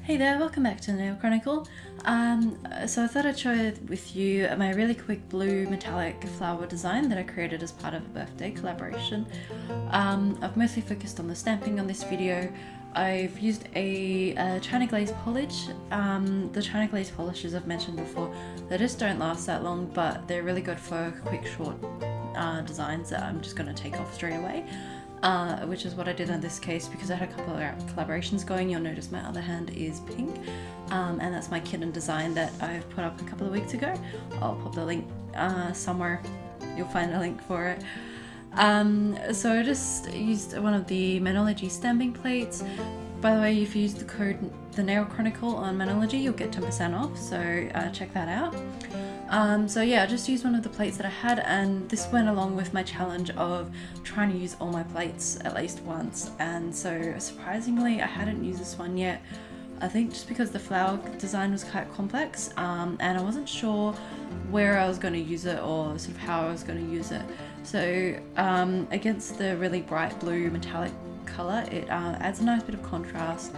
Hey there, welcome back to the Nail Chronicle. So I thought I'd share with you my really quick blue metallic flower design that I created as part of a birthday collaboration. I've mostly focused on the stamping on this video. I've used a China glaze polish. The China glaze polishes I've mentioned before, they just don't last that long, but they're really good for quick short designs that I'm just going to take off straight away. Which is what I did in this case because I had a couple of collaborations going. You'll notice my other hand is pink, and that's my kitten design that I've put up a couple of weeks ago. I'll pop the link somewhere, you'll find a link for it. So I just used one of the Metalic stamping plates. By the way, if you use the code The Nail Chronicle on Metalic, you'll get 10% off, so check that out. So yeah, I just used one of the plates that I had, and this went along with my challenge of trying to use all my plates at least once, and so surprisingly I hadn't used this one yet. I think just because the flower design was quite complex, and I wasn't sure where I was going to use it or sort of how I was going to use it. So against the really bright blue metallic colour, it adds a nice bit of contrast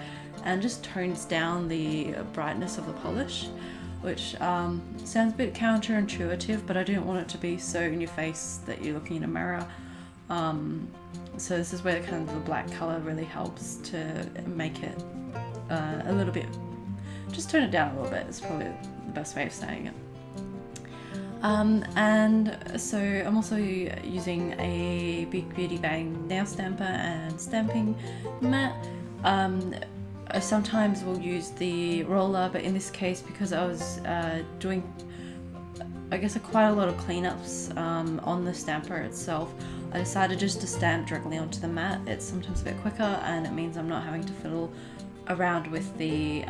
and just tones down the brightness of the polish, which sounds a bit counterintuitive, but I didn't want it to be so in your face that you're looking in a mirror. So this is where kind of the black colour really helps to make it a little bit, just tone it down a little bit is probably the best way of saying it. And so I'm also using a Big Beauty Bang nail stamper and stamping mat. I sometimes will use the roller, but in this case, because I was doing, I guess, quite a lot of cleanups on the stamper itself, I decided just to stamp directly onto the mat. It's sometimes a bit quicker, and it means I'm not having to fiddle around with the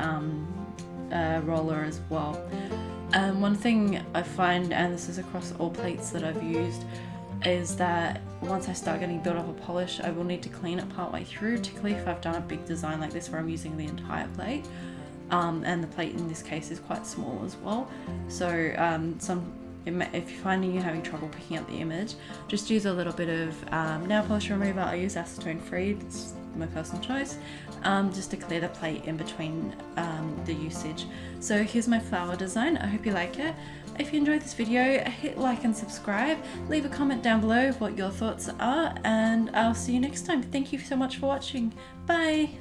roller as well. One thing I find, and this is across all plates that I've used, is that once I start getting built up a polish, I will need to clean it partway through, particularly if I've done a big design like this where I'm using the entire plate. And the plate in this case is quite small as well. So if you're finding you're having trouble picking up the image, just use a little bit of nail polish remover. I use acetone free, it's my personal choice, just to clear the plate in between the usage. So here's my flower design. I hope you like it. If you enjoyed this video, hit like and subscribe, leave a comment down below what your thoughts are, and I'll see you next time. Thank you so much for watching. Bye!